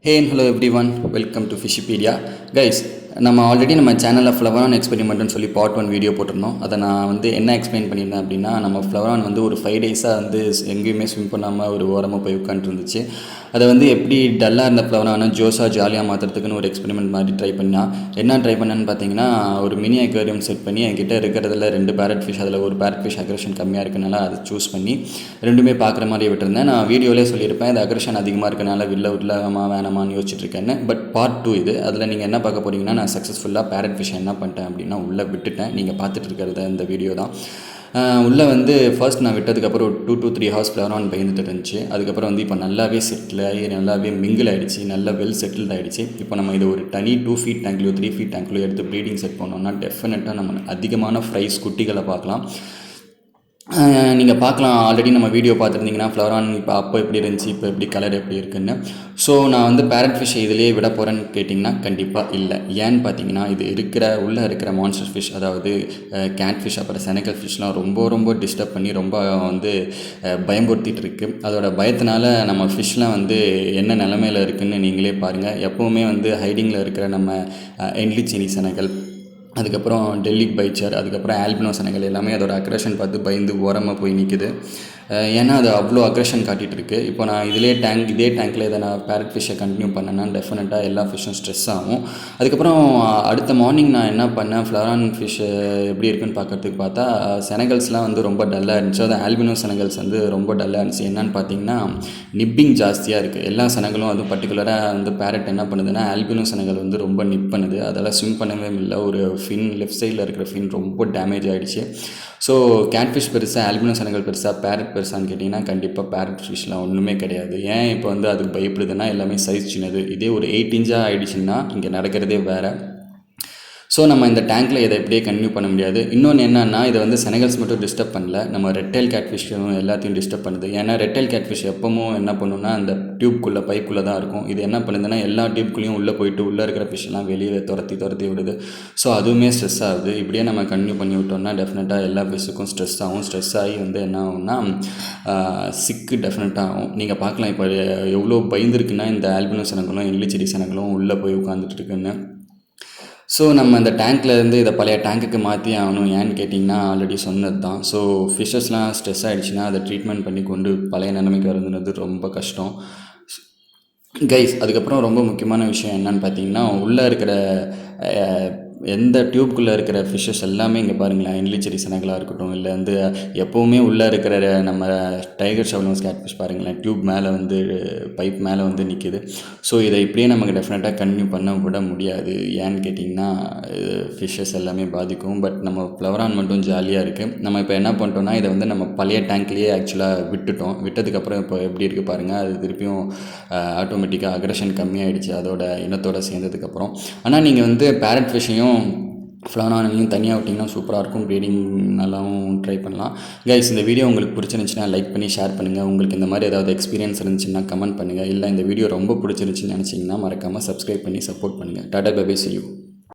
Hey and hello everyone, welcome to Fishipedia. Guys, நம்ம already நம்ம சேனலில் ஃப்ளவரான் எக்ஸ்பெரிமெண்ட்னு சொல்லி பார்ட் 1 வீடியோ போட்டிருந்தோம். அதை நான் என்ன எக்ஸ்பிளைன் பண்ணியிருந்தேன் அப்படின்னா, நம்ம ஃப்ளவரான் ஒரு 5 டேஸாக எங்கேயுமே ஸ்விம் பண்ணாமல் ஒரு ஓரமாக போய் உட்காந்துருந்துச்சு. அதை எப்படி டல்லாக இருந்த ஃப்ளவரானை ஜோஸாக ஜாலியாக மாற்றுறதுக்குன்னு ஒரு எக்ஸ்பெரிமெண்ட் மாதிரி ட்ரை பண்ணேன்னு பார்த்தீங்கன்னா, ஒரு மினி அக்வேரியம் செட் பண்ணி என்கிட்ட இருக்கிறதுல 2 பேரட் ஃபிஷ், அதில் ஒரு பேரட் ஃபிஷ் அக்ரஷன் கம்மியாக இருக்கனால அதை சூஸ் பண்ணி ரெண்டுமே பார்க்குற மாதிரி விட்டுருந்தேன். நான் வீடியோவிலே சொல்லியிருப்பேன், அது அக்ரஷன் அதிகமாக இருக்கனால விடலாமா வேணாமான்னு யோசிச்சுட்ருக்கேன்னு. பட் பார்ட் 2 இது. அதில் நீங்கள் என்ன பார்க்க போகிறீங்கன்னா, நான் சக்ஸஸ்ஃபுல்லாக பேரட் ஃபிஷ் என்ன பண்ணிட்டேன் அப்படின்னா உள்ளே விட்டுட்டேன். நீங்கள் பார்த்துட்டு இருக்கிறத இந்த வீடியோ தான். உள்ளே ஃபர்ஸ்ட் நான் விட்டதுக்கப்புறம் ஒரு 2 to 3 ஹவர்ஸ் ஃப்ளவரான் பயந்துட்டு இருந்துச்சு. அதுக்கப்புறம் இப்போ நல்லாவே செட்டில் ஆகி நல்லாவே மிங்கிள் ஆகிடுச்சு, நல்லா வெல் செட்டில்ட் ஆகிடுச்சு. இப்போ நம்ம இது ஒரு தனி 2 feet டேங்க்லையோ 3 feet டேங்க்லையோ எடுத்து ப்ரீடிங் செட் பண்ணோம்னா டெஃபினட்டாக நம்ம அதிகமான ஃப்ரைஸ் குட்டிகளை பார்க்கலாம். நீங்கள் பார்க்கலாம், ஆல்ரெடி நம்ம வீடியோ பார்த்துருந்தீங்கன்னா ஃப்ளவரான் இப்போ எப்படி இருந்துச்சு, இப்போ எப்படி கலர் எப்படி இருக்குன்னு. ஸோ நான் பேரட் ஃபிஷ்ஷை இதிலே விட போகிறேன்னு கேட்டிங்கன்னா கண்டிப்பாக இல்லை. ஏன்னு பார்த்தீங்கன்னா, இது உள்ளே இருக்கிற மான்ஸ்டர் ஃபிஷ், அதாவது கேட் ஃபிஷ் அப்புறம் செனக்கல் ஃபிஷ்லாம் ரொம்ப டிஸ்டர்ப் பண்ணி ரொம்ப பயம்படுத்திட்டு இருக்குது. அதோட பயத்தினால நம்ம ஃபிஷ்லாம் என்ன நிலமையில் இருக்குதுன்னு நீங்களே பாருங்கள். எப்போவுமே ஹைடிங்கில் இருக்கிற நம்ம என்லிச்சினி செனக்கல், அதுக்கப்புறம் டெல்லி பைச்சர், அதுக்கப்புறம் ஆல்பினோ செனகல் எல்லாமே அதோட அக்ரஷன் பார்த்து பயந்து ஓரமாக போய் நிற்குது. ஏன்னா அது அவ்வளோ அக்ரஷன் காட்டிகிட்டு இருக்குது. இப்போ நான் இதே டேங்க்கில் இதை நான் பேரட் ஃபிஷ்ஷை கண்டினியூ பண்ணேன்னா டெஃபினட்டாக எல்லா ஃபிஷ்ஷும் ஸ்ட்ரெஸ் ஆகும். அதுக்கப்புறம் அடுத்த மார்னிங் நான் என்ன பண்ணேன், ஃப்ளவரான் ஃபிஷ் எப்படி இருக்குன்னு பார்க்கறதுக்கு பார்த்தா செனகல்ஸ்லாம் ரொம்ப டல்லாக இருந்துச்சு. அது ஆல்பினோ செனகல்ஸ் ரொம்ப டல்லாக இருந்துச்சு. என்னன்னு பார்த்தீங்கன்னா, நிப்பிங் ஜாஸ்தியாக இருக்குது. எல்லா செனகலும் அதுவும் பர்டிகுலராக பேரட் என்ன பண்ணுதுன்னா, ஆல்பினோ செனகல் ரொம்ப நிப் பண்ணுது. அதெல்லாம் ஸ்விம் பண்ணவே இல்லை. ஒரு ஃபின் லெஃப்ட் சைடில் இருக்கிற ஃபின் ரொம்ப டேமேஜ் ஆகிடுச்சு. ஸோ கேட்ஃபிஷ் பெருசாக, ஆல்பினோ செனகல் பெருசாக, பேரட் பெருசான்னு கேட்டிங்கன்னா கண்டிப்பாக பேரட் ஃபிஷ்லாம் ஒன்றுமே கிடையாது. ஏன் இப்போ அதுக்கு பயப்படுதுன்னா, எல்லாமே சைஸ் சின்னது. இதே ஒரு 8 inch ஆகிடுச்சுன்னா இங்கே நடக்கிறதே வேறு. ஸோ நம்ம இந்த டேங்க்கில் இதை எப்படியே கன்டினியூ பண்ண முடியாது. இன்னொன்று என்னன்னா, இதை செனகல்ஸ் மட்டும் டிஸ்டர்ப் பண்ணல, நம்ம ரெட்டைல் கேட்ஃபிஷ்ஷும் எல்லாத்தையும் டிஸ்டர்ப் பண்ணுது. ஏன்னா ரெட்டைல் கேட்ஃபிஷ் எப்பவும் என்ன பண்ணுன்னா, அந்த டியூப்குள்ளே பைப்புக்குள்ளே தான் இருக்கும். இது என்ன பண்ணுதுன்னா, எல்லா டியூப்குள்ளேயும் உள்ளே போயிட்டு உள்ளே இருக்கிற ஃபிஷ்ஷெல்லாம் வெளியே துரத்தி விடுது. ஸோ அதுவுமே ஸ்ட்ரெஸ் ஆகுது. இப்படியே நம்ம கன்டினியூ பண்ணி விட்டோம்னா டெஃபினட்டாக எல்லா ஃபிஷ்ஷுக்கும் ஸ்ட்ரெஸ் ஆகும். ஸ்ட்ரெஸ் ஆகி என்ன ஆகும்னா சிக்கு டெஃபினட்டாக ஆகும். நீங்கள் பார்க்கலாம், இப்போ எவ்வளோ பயந்துருக்குன்னா இந்த ஆல்பினோ செனகலும் என்லிச்சிடி செனகலும் உள்ளே போய் உட்காந்துட்டு இருக்குன்னு. ஸோ நம்ம இந்த டேங்க்லேருந்து இதை பழைய டேங்க்குக்கு மாற்றி ஆகணும். ஏன்னு கேட்டிங்கன்னா, ஆல்ரெடி சொன்னது தான். ஸோ ஃபிஷ்ஷஸ்லாம் ஸ்ட்ரெஸ் ஆகிடுச்சுன்னா அதை ட்ரீட்மெண்ட் பண்ணி கொண்டு பழைய நிலைமைக்கு வருதுன்றது ரொம்ப கஷ்டம் கைஸ். அதுக்கப்புறம் ரொம்ப முக்கியமான விஷயம் என்னன்னு பார்த்தீங்கன்னா, உள்ளே இருக்கிற எந்த டியூப்குள்ளே இருக்கிற ஃபிஷ்ஷஸ் எல்லாமே இங்கே பாருங்களேன், என்லிச்சரி செனகலாக இருக்கட்டும், இல்லை எப்போவுமே உள்ளே இருக்கிற நம்ம டைகர் ஷவலோன்ஸ் கேட்ஃபிஷ் பாருங்களேன், டியூப் மேலே பைப் மேலே நிற்கிது. ஸோ இதை இப்படியே நமக்கு டெஃபினட்டாக கன்டினியூ பண்ண விட முடியாது. ஏன்னு கேட்டிங்கன்னா, ஃபிஷ்ஷஸ் எல்லாமே பாதிக்கும். பட் நம்ம ஃப்ளவரான் மட்டும் ஜாலியாக இருக்குது. நம்ம இப்போ என்ன பண்ணிட்டோம்னா, இதை நம்ம பழைய டேங்க்லேயே ஆக்சுவலாக விட்டதுக்கப்புறம் இப்போ எப்படி இருக்குது பாருங்கள். அது திருப்பியும் ஆட்டோமேட்டிக்காக அக்ரஷன் கம்மியாகிடுச்சு அதோட இனத்தோடு சேர்ந்ததுக்கப்புறம். ஆனால் நீங்கள் பேரட் ஃபிஷ்ஷையும் ஃப்ளவரானையும் தனியாக விட்டிங்கன்னா சூப்பராக இருக்கும். ப்ரீடிங் நல்லாவும் ட்ரை பண்ணலாம். கைஸ், இந்த வீடியோ உங்களுக்கு பிடிச்சிருந்துச்சுன்னா லைக் பண்ணி ஷேர் பண்ணுங்கள். உங்களுக்கு இந்த மாதிரி ஏதாவது எக்ஸ்பீரியன்ஸ் இருந்துச்சுன்னா கமெண்ட் பண்ணுங்கள். இல்லை இந்த வீடியோ ரொம்ப பிடிச்சிருந்துச்சுன்னு நினச்சிங்கன்னா மறக்காமல் சப்ஸ்கிரைப் பண்ணி சப்போர்ட் பண்ணுங்கள். Tata bye bye, see you.